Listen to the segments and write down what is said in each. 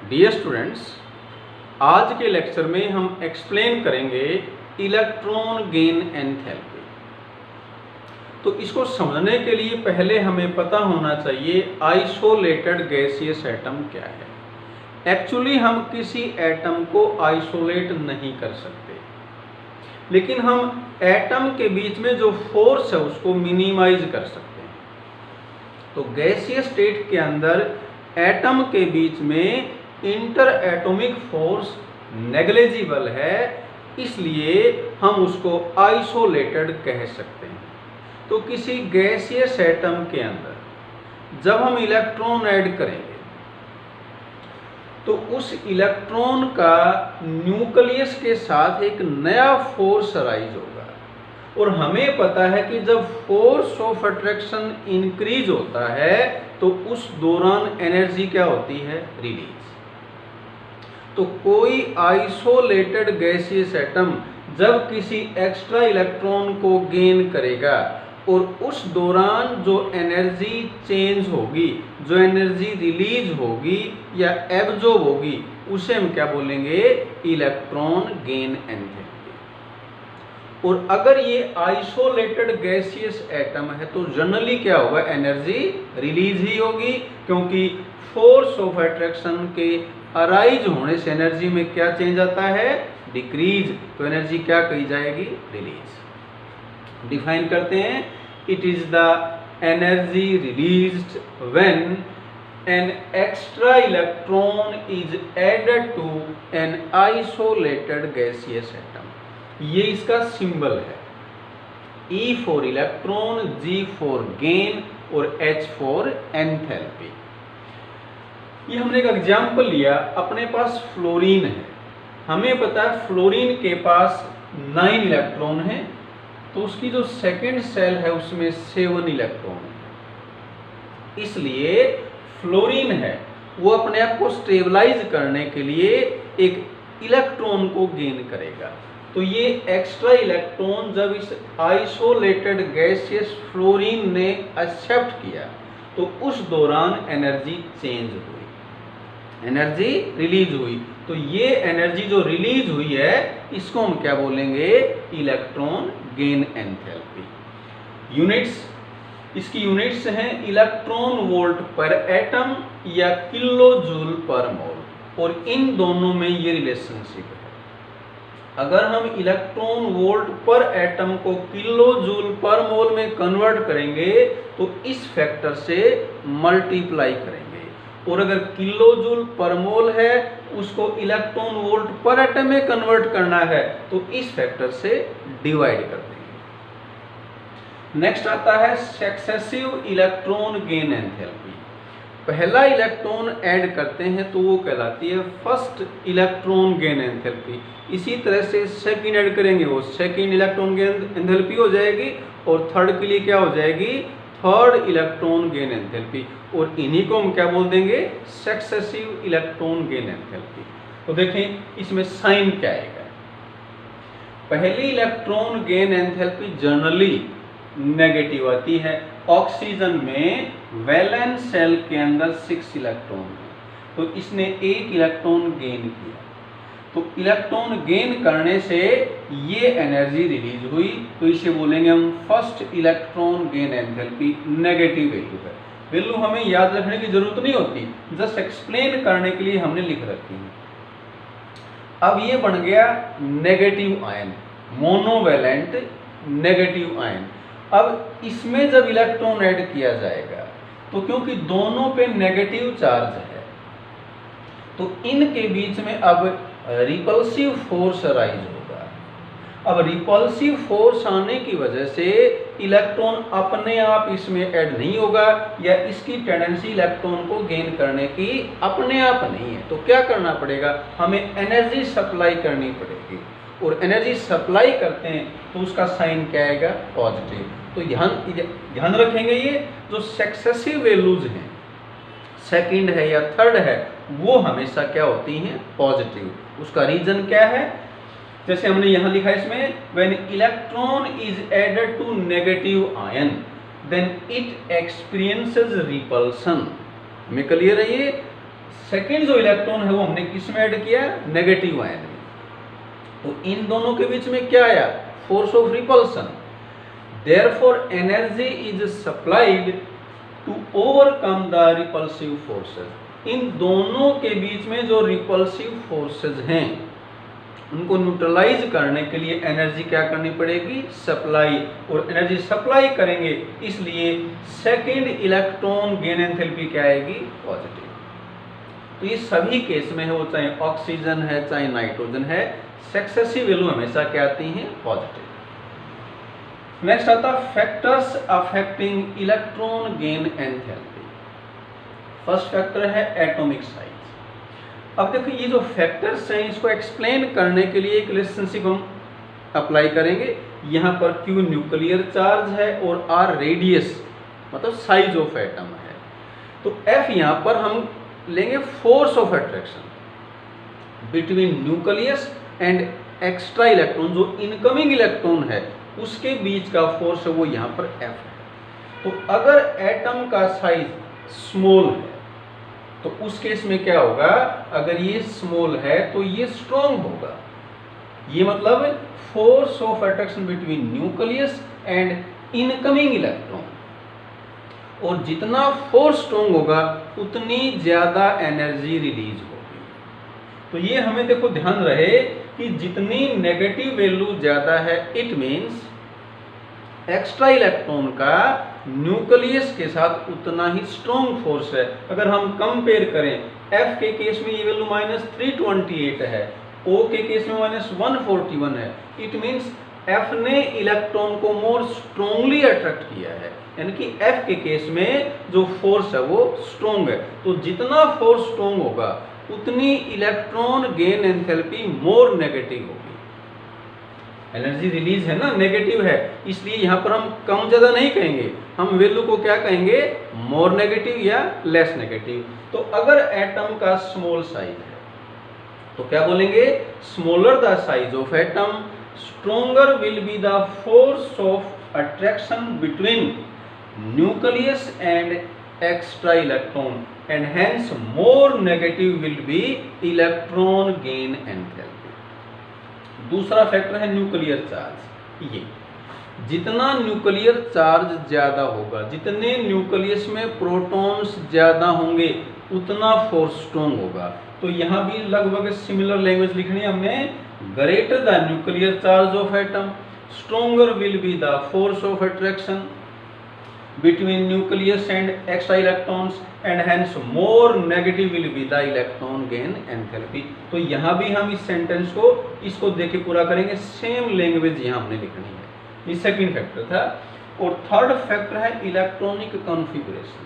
Dear students, आज के lecture में हम एक्सप्लेन करेंगे इलेक्ट्रॉन गेन एंथैल्पी। तो इसको समझने के लिए पहले हमें पता होना चाहिए आइसोलेटेड गैसियस एटम क्या है। एक्चुअली हम किसी एटम को आइसोलेट नहीं कर सकते, लेकिन हम एटम के बीच में जो फोर्स है उसको मिनिमाइज कर सकते हैं। तो गैसियस स्टेट के अंदर एटम के बीच में इंटर एटॉमिक फोर्स नेग्लिजिबल है, इसलिए हम उसको आइसोलेटेड कह सकते हैं। तो किसी गैसियस एटम के अंदर जब हम इलेक्ट्रॉन ऐड करेंगे तो उस इलेक्ट्रॉन का न्यूक्लियस के साथ एक नया फोर्स अराइज होगा, और हमें पता है कि जब फोर्स ऑफ अट्रैक्शन इंक्रीज होता है तो उस दौरान एनर्जी क्या होती है, रिलीज। तो कोई आइसोलेटेड गैसियस एटम जब किसी एक्स्ट्रा इलेक्ट्रॉन को गेन करेगा और उस दौरान जो एनर्जी चेंज होगी, जो एनर्जी रिलीज होगी या एब्जॉर्ब होगी, उसे हम क्या बोलेंगे, इलेक्ट्रॉन गेन एंथैल्पी। और अगर ये आइसोलेटेड गैसियस एटम है तो जनरली क्या होगा, एनर्जी रिलीज ही होगी, क्योंकि फोर्स ऑफ अट्रैक्शन के अराइज होने से एनर्जी में क्या चेंज आता है, डिक्रीज। तो एनर्जी क्या कही जाएगी, रिलीज। डिफाइन करते हैं, it is the energy released when an extra electron is added to an isolated gaseous atom. ये इसका सिंबल है, E for electron, G for gain और H फॉर एंथैल्पी। ये हमने एक एग्जाम्पल लिया, अपने पास फ्लोरीन है, हमें पता है फ्लोरीन के पास 9 इलेक्ट्रॉन है, तो उसकी जो सेकेंड सेल है उसमें 7 इलेक्ट्रॉन है। इसलिए फ्लोरीन है वो अपने आप को स्टेबलाइज करने के लिए एक इलेक्ट्रॉन को गेन करेगा। तो ये एक्स्ट्रा इलेक्ट्रॉन जब इस आइसोलेटेड गैसियस फ्लोरीन ने एक्सेप्ट किया तो उस दौरान एनर्जी चेंज हुई, एनर्जी रिलीज हुई। तो ये एनर्जी जो रिलीज हुई है इसको हम क्या बोलेंगे, इलेक्ट्रॉन गेन एंथैल्पी। यूनिट्स, इसकी यूनिट्स हैं इलेक्ट्रॉन वोल्ट पर एटम या किलो जूल पर मोल, और इन दोनों में ये रिलेशनशिप है। अगर हम इलेक्ट्रॉन वोल्ट पर एटम को किलो जूल पर मोल में कन्वर्ट करेंगे तो इस फैक्टर से मल्टीप्लाई करेंगे, और अगर किलो जूल पर मोल है उसको इलेक्ट्रॉन वोल्ट पर एटम में कन्वर्ट करना है तो इस फैक्टर से डिवाइड कर देंगे। नेक्स्ट आता है सक्सेसिव इलेक्ट्रॉन गेन एंथैल्पी। पहला इलेक्ट्रॉन ऐड करते हैं तो वो कहलाती है फर्स्ट इलेक्ट्रॉन गेन एंथैल्पी। इसी तरह से सेकंड ऐड करेंगे वो सेकंड इलेक्ट्रॉन गेन एंथैल्पी हो जाएगी, और थर्ड के लिए क्या हो जाएगी, थर्ड इलेक्ट्रॉन गेन एंथैल्पी, और इन्हीं को हम क्या बोल देंगे, सक्सेसिव इलेक्ट्रॉन गेन एंथैल्पी। तो देखें इसमें साइन क्या आएगा। पहली electron gain enthalpy generally negative आती है। ऑक्सीजन में वैलेंस सेल के अंदर 6 इलेक्ट्रॉन है, तो इसने 1 इलेक्ट्रॉन गेन किया, तो इलेक्ट्रॉन गेन करने से ये एनर्जी रिलीज हुई, तो इसे बोलेंगे हम first electron gain enthalpy. Negative value है, वैल्यू हमें याद रखने की जरूरत नहीं होती, जस्ट एक्सप्लेन करने के लिए हमने लिख रखी है। अब ये बन गया negative ion, monovalent negative ion. अब इसमें जब इलेक्ट्रॉन ऐड किया जाएगा तो क्योंकि दोनों पे नेगेटिव चार्ज है तो इनके बीच में अब रिपल्सिव फोर्स अराइज होगा। अब रिपल्सिव फोर्स आने की वजह से इलेक्ट्रॉन अपने आप इसमें ऐड नहीं होगा, या इसकी टेंडेंसी इलेक्ट्रॉन को गेन करने की अपने आप नहीं है। तो क्या करना पड़ेगा, हमें एनर्जी सप्लाई करनी पड़ेगी, और एनर्जी सप्लाई करते हैं तो उसका साइन क्या आएगा, पॉजिटिव। तो ध्यान रखेंगे, ये जो सक्सेसिव वैल्यूज हैं, सेकंड है या थर्ड है, वो हमेशा क्या होती हैं, पॉजिटिव। उसका रीजन क्या है, जैसे हमने यहाँ लिखा है इसमें, when electron is added to negative ion then it experiences repulsion. हमें क्लियर है ये, सेकेंड जो इलेक्ट्रॉन है वो हमने किस में ऐड किया, नेगेटिव आयन में। तो इन दोनों के बीच में क्या आया, force of repulsion. Therefore energy is supplied to overcome the repulsive forces. इन दोनों के बीच में जो रिपल्सिव फोर्सेस हैं उनको न्यूट्रलाइज करने के लिए एनर्जी क्या करनी पड़ेगी, सप्लाई। और एनर्जी सप्लाई करेंगे इसलिए सेकेंड इलेक्ट्रॉन गेन एंथैल्पी क्या आएगी, पॉजिटिव। तो ये सभी केस में है, वो चाहे ऑक्सीजन है चाहे नाइट्रोजन है, सक्सेसिव वैल्यू हमेशा क्या आती हैं, पॉजिटिव। नेक्स्ट आता है factors affecting electron gain enthalpy. First factor है एटॉमिक साइज। अब देखो ये जो फैक्टर्स हैं इसको एक्सप्लेन करने के लिए एक रिलेशनशिप हम अप्लाई करेंगे। यहाँ पर Q न्यूक्लियर चार्ज है और R रेडियस मतलब साइज ऑफ एटम है। तो F यहाँ पर हम लेंगे force of attraction between nucleus and extra electron, जो इनकमिंग इलेक्ट्रॉन है उसके बीच का फोर्स है वो यहाँ पर F है। तो अगर एटम का साइज स्मॉल है तो उस केस में क्या होगा, अगर ये स्मॉल है तो ये स्ट्रॉन्ग होगा। ये मतलब force of attraction between nucleus and incoming electron. और जितना फोर्स स्ट्रॉन्ग होगा उतनी ज्यादा एनर्जी रिलीज होगी। तो ये हमें देखो ध्यान रहे कि जितनी नेगेटिव वैल्यू ज्यादा है इट मीन्स एक्स्ट्रा इलेक्ट्रॉन का न्यूक्लियस के साथ उतना ही स्ट्रॉन्ग फोर्स है। अगर हम कंपेयर करें F के केस में ये वैल्यू -328 है, O के केस में -141 है, इट मीन्स F ने इलेक्ट्रॉन को मोर स्ट्रॉन्गली अट्रैक्ट किया है, यानी कि F के केस में जो फोर्स है वो स्ट्रॉन्ग है। तो जितना फोर्स स्ट्रॉन्ग होगा उतनी electron gain enthalpy more negative होगी। एनर्जी रिलीज है ना, नेगेटिव है, इसलिए यहाँ पर हम कम ज्यादा नहीं कहेंगे, हम वैल्यू को क्या कहेंगे, मोर नेगेटिव या लेस नेगेटिव। तो अगर एटम का स्मॉल साइज है तो क्या बोलेंगे, smaller the size of atom stronger will be the force of attraction between nucleus and extra electron and hence more negative will be electron gain enthalpy. दूसरा factor है nuclear charge. ये जितना nuclear charge ज्यादा होगा, जितने nucleus में protons ज्यादा होंगे उतना फोर्स स्ट्रॉन्ग होगा। तो यहाँ भी लगभग सिमिलर लैंग्वेज लिखनी है हमने, greater the nuclear charge of atom stronger will be the force of attraction between nucleus and extra electrons and hence more negative will be the electron gain enthalpy। तो यहाँ भी हम इस सेंटेंस को इसको देके पूरा करेंगे, सेम लैंग्वेज यहाँ हमने लिखनी है। ये सेकंड फैक्टर था। और थर्ड फैक्टर है इलेक्ट्रॉनिक कॉन्फ़िगरेशन।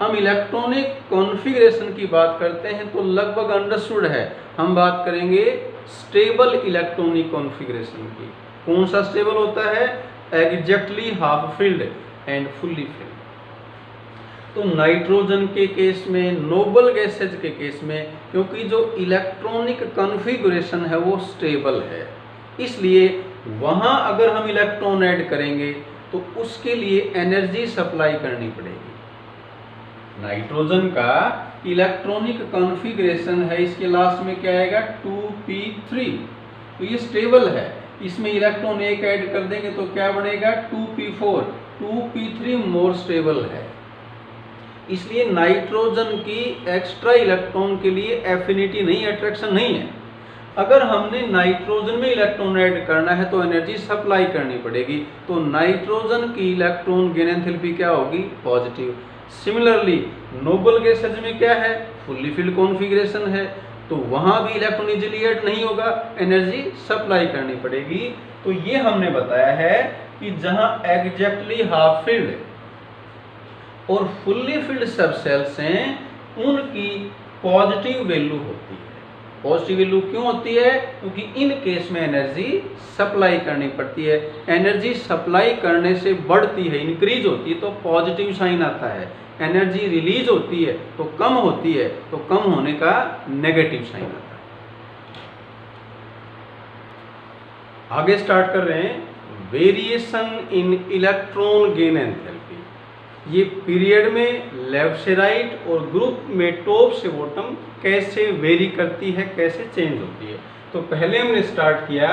हम इलेक्ट्रॉनिक कॉन्फ़िगरेशन की बात करते हैं तो लगभग अंडरस्टूड है, हम बात करेंगे स्टेबल इलेक्ट्रॉनिक कॉन्फ़िगरेशन की। कौन सा स्टेबल होता है, exactly half filled and fully filled. तो नाइट्रोजन के केस में, नोबल गैसेज के केस में, क्योंकि जो इलेक्ट्रॉनिक कॉन्फ़िगरेशन है वो स्टेबल है, इसलिए वहाँ अगर हम इलेक्ट्रॉन ऐड करेंगे तो उसके लिए एनर्जी सप्लाई करनी पड़ेगी। नाइट्रोजन का इलेक्ट्रॉनिक कॉन्फ़िगरेशन है, इसके लास्ट में क्या आएगा 2p3। तो ये स्टेबल है, इसमें इलेक्ट्रॉन एक ऐड कर देंगे तो क्या बनेगा 2p4। 2p3 मोर स्टेबल है, इसलिए नाइट्रोजन की एक्स्ट्रा इलेक्ट्रॉन के लिए एफिनिटी नहीं, अट्रैक्शन नहीं है। अगर हमने नाइट्रोजन में इलेक्ट्रॉन ऐड करना है तो एनर्जी सप्लाई करनी पड़ेगी, तो नाइट्रोजन की इलेक्ट्रॉन गेन एंथैल्पी क्या होगी, पॉजिटिव। सिमिलरली नोबल गैसेज में क्या है, फुल्ली फिल्ड कॉन्फ़िगरेशन है, तो वहां भी इलेक्ट्रॉन इजीली ऐड नहीं होगा, एनर्जी सप्लाई करनी पड़ेगी। तो ये हमने बताया है कि जहां एग्जैक्टली हाफ फिल्ड और फुल्ली फिल्ड सब सेल्स हैं उनकी पॉजिटिव वैल्यू होती है। पॉजिटिव वैल्यू क्यों होती है, क्योंकि इन केस में एनर्जी सप्लाई करनी पड़ती है। एनर्जी सप्लाई करने से बढ़ती है, इंक्रीज होती है तो पॉजिटिव साइन आता है। एनर्जी रिलीज होती है तो कम होती है, तो कम होने का नेगेटिव साइन आता है। आगे स्टार्ट कर रहे हैं, variation in electron gain enthalpy. ये पीरियड में लेफ्ट से राइट और ग्रुप में टॉप से बॉटम कैसे वेरी करती है, कैसे चेंज होती है। तो पहले हमने स्टार्ट किया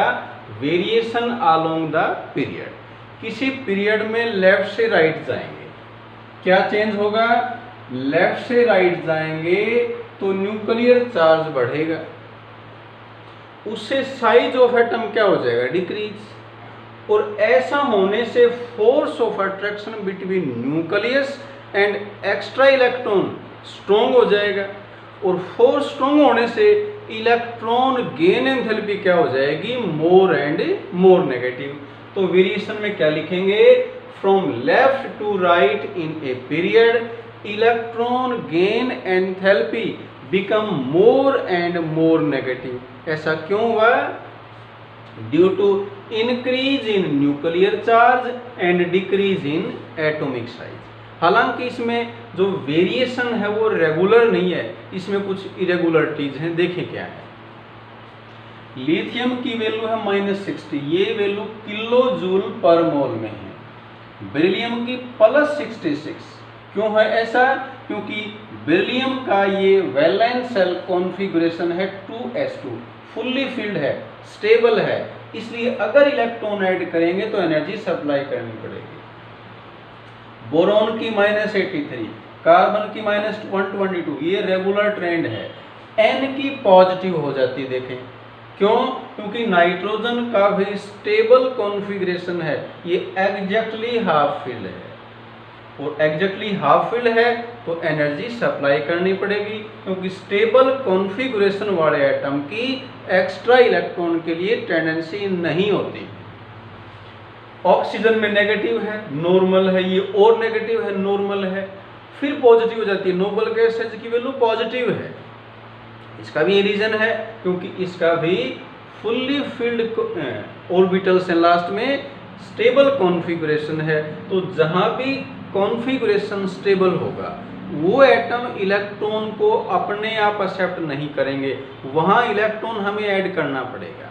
वेरिएशन अलोंग द पीरियड। किसी पीरियड में लेफ्ट से राइट जाएंगे, क्या चेंज होगा? लेफ्ट से राइट जाएंगे तो न्यूक्लियर चार्ज बढ़ेगा, उससे साइज ऑफ एटम क्या हो जाएगा? डिक्रीज। और ऐसा होने से force of attraction between nucleus and extra electron strong हो जाएगा, और फोर्स स्ट्रॉन्ग होने से इलेक्ट्रॉन गेन एंथैल्पी क्या हो जाएगी? More and more negative. तो वेरिएशन में क्या लिखेंगे? From left to right in a period electron gain enthalpy become more and more negative. ऐसा क्यों हुआ? Due to increase in nuclear charge and decrease in atomic size. हालांकि इसमें जो वेरिएशन है वो रेगुलर नहीं है, इसमें कुछ इरेगुलरिटीज हैं। देखें क्या है। लिथियम की वैल्यू है -60, ये वैल्यू किलो जूल पर मोल में है। बेरिलियम की +66। क्यों है ऐसा? क्योंकि बेरिलियम का ये वैलेंस सेल कॉन्फ़िगरेशन है 2s2, फुल्ली फिल्ड है, स्टेबल है, इसलिए अगर इलेक्ट्रॉन ऐड करेंगे तो एनर्जी सप्लाई करनी पड़ेगी। बोरॉन की -83, कार्बन की -122, ये रेगुलर ट्रेंड है। N की पॉजिटिव हो जाती है। देखें क्यों? क्योंकि नाइट्रोजन का भी स्टेबल कॉन्फ़िगरेशन है, ये एग्जैक्टली हाफ फिल्ड है, और एग्जैक्टली हाफ फिल्ड है तो एनर्जी सप्लाई करनी पड़ेगी, क्योंकि स्टेबल कॉन्फ़िगरेशन वाले एटम की एक्स्ट्रा इलेक्ट्रॉन के लिए टेंडेंसी नहीं होती। ऑक्सीजन में नेगेटिव है, नॉर्मल है, ये और नेगेटिव है, नॉर्मल है, फिर पॉजिटिव हो जाती है। नोबल गैसेज की वैल्यू पॉजिटिव है। इसका भी ये रीजन है क्योंकि इसका भी फुल्ली फिल्ड ऑर्बिटल्स हैं, लास्ट में स्टेबल कॉन्फ़िगरेशन है। तो जहां भी कॉन्फ़िगरेशन स्टेबल होगा वो एटम इलेक्ट्रॉन को अपने आप एक्सेप्ट नहीं करेंगे, वहां इलेक्ट्रॉन हमें ऐड करना पड़ेगा,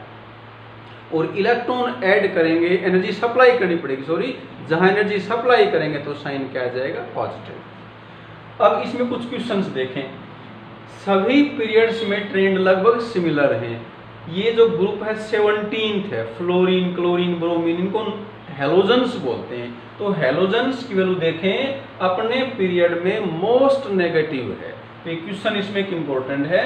और इलेक्ट्रॉन ऐड करेंगे, एनर्जी सप्लाई करनी पड़ेगी, सॉरी, जहां एनर्जी सप्लाई करेंगे तो साइन क्या आ जाएगा? पॉजिटिव। अब इसमें कुछ क्वेश्चंस देखें। सभी पीरियड्स में ट्रेंड लगभग सिमिलर हैं। ये जो ग्रुप है 17th है, फ्लोरीन, क्लोरीन, ब्रोमीन, इनको हेलोजन्स बोलते हैं। तो हेलोजन्स की वैल्यू देखें, अपने पीरियड में मोस्ट नेगेटिव है। तो क्वेश्चन इसमें एक इंपॉर्टेंट है,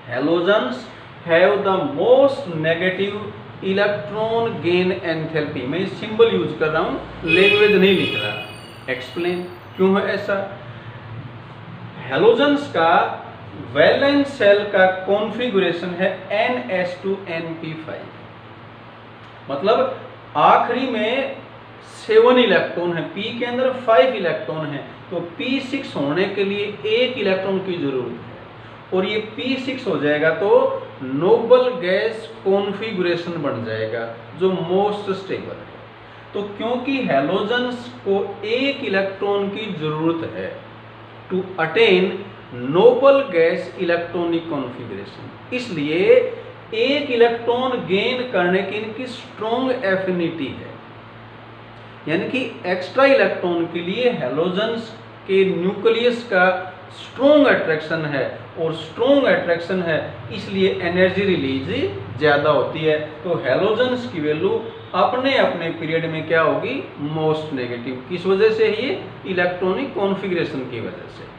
halogens have the most negative electron gain enthalpy. मैं सिंबल यूज कर रहा हूं, लैंग्वेज नहीं लिख रहा। एक्सप्लेन क्यों है ऐसा? हेलोजन्स का वैलेंस सेल का कॉन्फ़िगरेशन है ns2np5, मतलब आखिरी में 7 इलेक्ट्रॉन है, p के अंदर 5 इलेक्ट्रॉन है, तो p6 होने के लिए 1 इलेक्ट्रॉन की जरूरत है, और ये p6 हो जाएगा तो नोबल गैस कॉन्फ़िगरेशन बन जाएगा जो मोस्ट स्टेबल है। तो क्योंकि हेलोजन्स को 1 इलेक्ट्रॉन की जरूरत है to attain noble gas electronic configuration, इसलिए 1 इलेक्ट्रॉन गेन करने की इनकी स्ट्रॉन्ग एफिनिटी है, यानी कि एक्स्ट्रा इलेक्ट्रॉन के लिए हेलोजन्स के न्यूक्लियस का स्ट्रॉन्ग अट्रैक्शन है, और स्ट्रॉन्ग अट्रैक्शन है इसलिए एनर्जी रिलीज ज़्यादा होती है। तो हेलोजन्स की वैल्यू अपने अपने पीरियड में क्या होगी? Most negative. किस वजह से? ये इलेक्ट्रॉनिक कॉन्फ़िगरेशन की वजह से।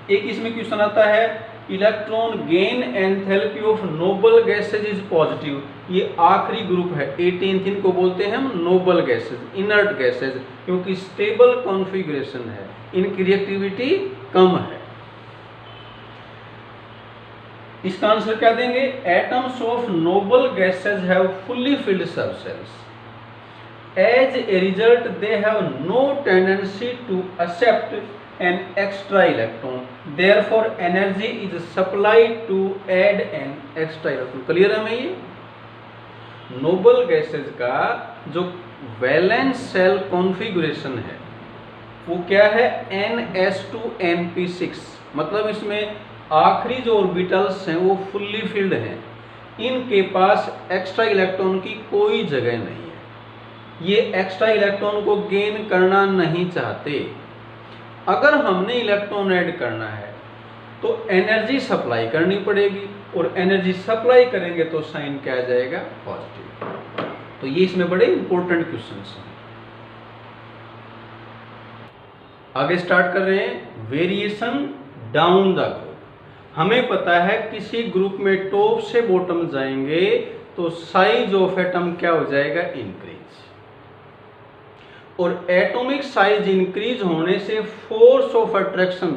एक इसमें क्वेश्चन आता है, electron gain enthalpy of noble gases is positive. ये आखिरी ग्रुप है 18th, इनको बोलते हैं हम नोबल गैसेज, इनर्ट गैसेज, क्योंकि स्टेबल कॉन्फ़िगरेशन है, इनकी रिएक्टिविटी कम है। इसका आंसर क्या देंगे? Atoms of noble gases have fully filled subshells, as a result they have no tendency to accept an extra electron, therefore energy is supplied to add an extra electron। Clear है? मैं ये noble gases का जो valence shell configuration है वो क्या है? ns2np6, मतलब इसमें आखिरी जो ऑर्बिटल्स हैं वो फुल्ली फिल्ड हैं, इनके पास एक्स्ट्रा इलेक्ट्रॉन की कोई जगह नहीं है। ये एक्स्ट्रा इलेक्ट्रॉन को गेन करना नहीं चाहते। अगर हमने इलेक्ट्रॉन ऐड करना है तो एनर्जी सप्लाई करनी पड़ेगी, और एनर्जी सप्लाई करेंगे तो साइन क्या आ जाएगा, पॉजिटिव। तो ये इसमें बड़े इंपॉर्टेंट क्वेश्चंस हैं। आगे स्टार्ट कर रहे हैं, वेरिएशन डाउन द ग्रुप। हमें पता है किसी ग्रुप में टॉप से बॉटम जाएंगे तो साइज ऑफ एटम क्या हो जाएगा, इंक्रीज, और एटॉमिक साइज इंक्रीज होने से force of attraction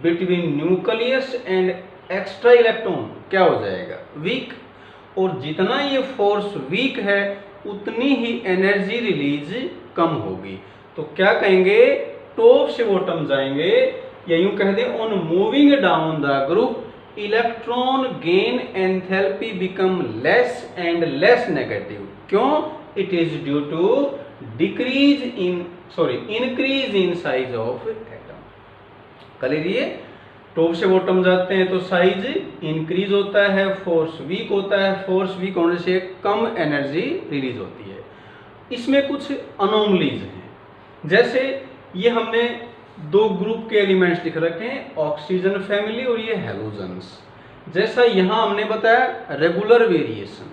between nucleus and extra electron क्या हो जाएगा, वीक, और जितना ये फोर्स वीक है उतनी ही एनर्जी रिलीज कम होगी। तो क्या कहेंगे, टॉप से बॉटम जाएंगे, या यूं कह दें on moving down the group electron gain enthalpy become less and less negative. क्यों, it is due to increase in size of atom. Clear, ये टॉप से बॉटम जाते हैं तो साइज इंक्रीज होता है, फोर्स वीक होता है, फोर्स वीक होने से कम एनर्जी रिलीज होती है। इसमें कुछ अनोमलीज हैं, जैसे ये हमने दो ग्रुप के एलिमेंट्स लिख रखे हैं, ऑक्सीजन फैमिली और ये हैलोजन्स। जैसा यहां हमने बताया रेगुलर वेरिएशन,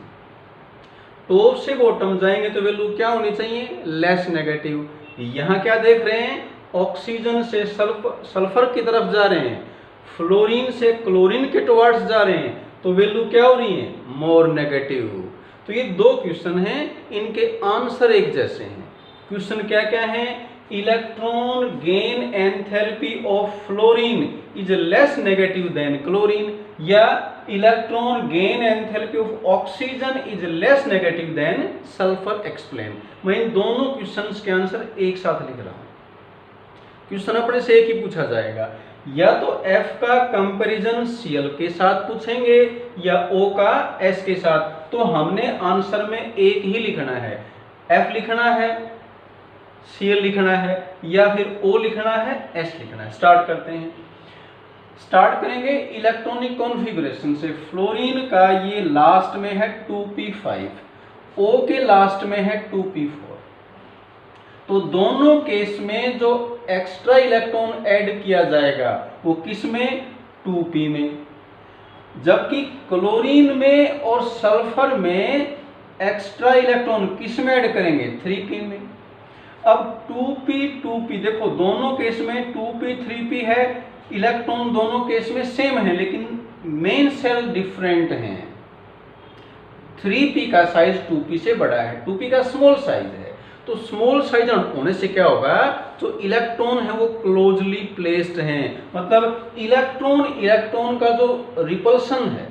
टॉप से बॉटम जाएंगे तो वैल्यू क्या होनी चाहिए, लेस नेगेटिव। यहां क्या देख रहे हैं, ऑक्सीजन से सल्फर की तरफ जा रहे हैं, फ्लोरीन से क्लोरीन के टुवर्ड्स जा रहे हैं, तो वैल्यू क्या हो रही है, मोर नेगेटिव। तो ये दो क्वेश्चन हैं, इनके आंसर एक जैसे हैं। क्वेश्चन क्या क्या है, electron gain enthalpy of fluorine is less negative than chlorine, या electron gain enthalpy of oxygen is less negative than sulphur, explain. मैं इन दोनों क्वेश्चंस के आंसर एक साथ लिख रहा हूं। क्वेश्चन अपने से एक ही पूछा जाएगा, या तो F का कंपैरिजन Cl के साथ पूछेंगे या O का S के साथ। तो हमने आंसर में एक ही लिखना है, F लिखना है, Cl लिखना है, या फिर O लिखना है, S लिखना है। स्टार्ट करते हैं। स्टार्ट करेंगे इलेक्ट्रॉनिक कॉन्फ़िगरेशन से। फ्लोरीन का ये लास्ट में है 2p5, O के लास्ट में है 2p4। तो दोनों केस में जो एक्स्ट्रा इलेक्ट्रॉन ऐड किया जाएगा वो किस में, 2p में, जबकि क्लोरीन में और सल्फर में एक्स्ट्रा इलेक्ट्रॉन किस में ऐड करेंगे, 3p में। अब 2p देखो दोनों केस में 2p 3p है, इलेक्ट्रॉन दोनों केस में सेम है, लेकिन मेन सेल डिफरेंट हैं। 3p का साइज 2p से बड़ा है, 2p का स्मॉल साइज है। तो स्मॉल साइज होने से क्या होगा, जो इलेक्ट्रॉन है वो क्लोजली प्लेस्ड हैं, मतलब इलेक्ट्रॉन का जो रिपल्सन है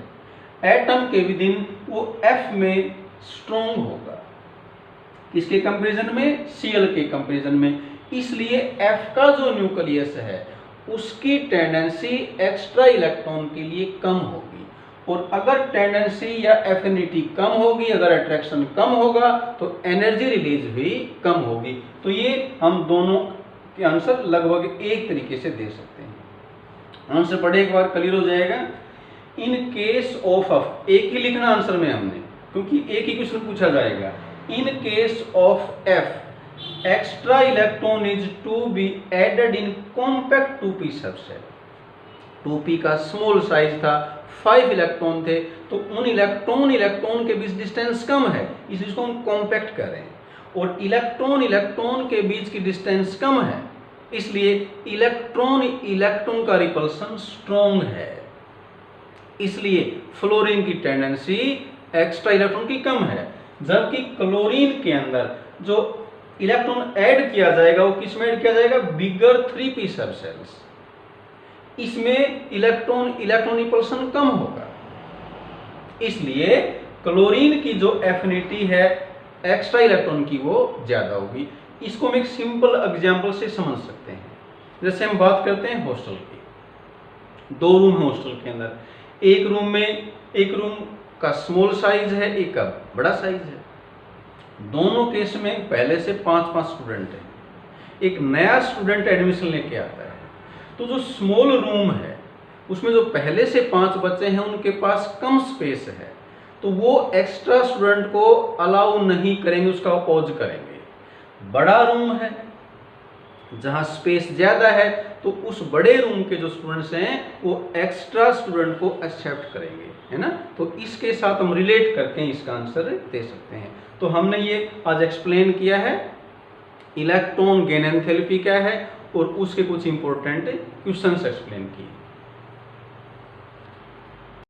एटम के विद इन वो F में स्ट्रॉन्ग होगा। किसके कंपैरिजन में, Cl के कंपैरिजन में। इसलिए F का जो न्यूक्लियस है उसकी टेंडेंसी एक्स्ट्रा इलेक्ट्रॉन के लिए कम होगी, और अगर टेंडेंसी या एफिनिटी कम होगी, अगर अट्रैक्शन कम होगा तो एनर्जी रिलीज भी कम होगी। तो ये हम दोनों के आंसर लगभग एक तरीके से दे सकते हैं। आंसर पढ़े एक बार, क्लियर हो जाएगा। इन केस ऑफ एक ही लिखना आंसर में हमने, क्योंकि एक ही क्वेश्चन पूछा जाएगा। In case of F extra electron is to be added in compact 2p subset. 2p का स्मॉल साइज था, 5 इलेक्ट्रॉन थे, तो उन इलेक्ट्रॉन के बीच डिस्टेंस कम है, इसलिए इसको हम कॉम्पैक्ट कर रहे हैं। और इलेक्ट्रॉन के बीच की डिस्टेंस कम है, इसलिए इलेक्ट्रॉन का रिपल्सन स्ट्रॉन्ग है। इसलिए फ्लोरीन की टेंडेंसी एक्स्ट्रा इलेक्ट्रॉन की कम है, जबकि क्लोरीन के अंदर जो इलेक्ट्रॉन ऐड किया जाएगा वो किस में ऐड किया जाएगा, बिगर 3p सबसेल्स। इसमें इलेक्ट्रॉन रिपल्सन कम होगा, इसलिए क्लोरीन की जो एफिनिटी है एक्स्ट्रा इलेक्ट्रॉन की वो ज्यादा होगी। इसको हम एक सिंपल एग्जांपल से समझ सकते हैं। जैसे हम बात करते हैं हॉस्टल की, 2 रूम है हॉस्टल के अंदर। एक रूम का स्मॉल साइज है, एक का बड़ा साइज है। दोनों केस में पहले से 5-5 स्टूडेंट हैं। एक नया स्टूडेंट एडमिशन लेके आता है, तो जो स्मॉल रूम है उसमें जो पहले से 5 बच्चे हैं उनके पास कम स्पेस है, तो वो एक्स्ट्रा स्टूडेंट को अलाउ नहीं करेंगे, उसका अपोज करेंगे। बड़ा रूम है जहाँ स्पेस ज़्यादा है, तो उस बड़े रूम के जो स्टूडेंट्स हैं वो एक्स्ट्रा स्टूडेंट को एक्सेप्ट करेंगे, है ना। तो इसके साथ हम रिलेट करके इसका आंसर दे सकते हैं। तो हमने ये आज एक्सप्लेन किया है इलेक्ट्रॉन गेन एंथैल्पी क्या है और उसके कुछ इंपॉर्टेंट क्वेश्चंस एक्सप्लेन किए।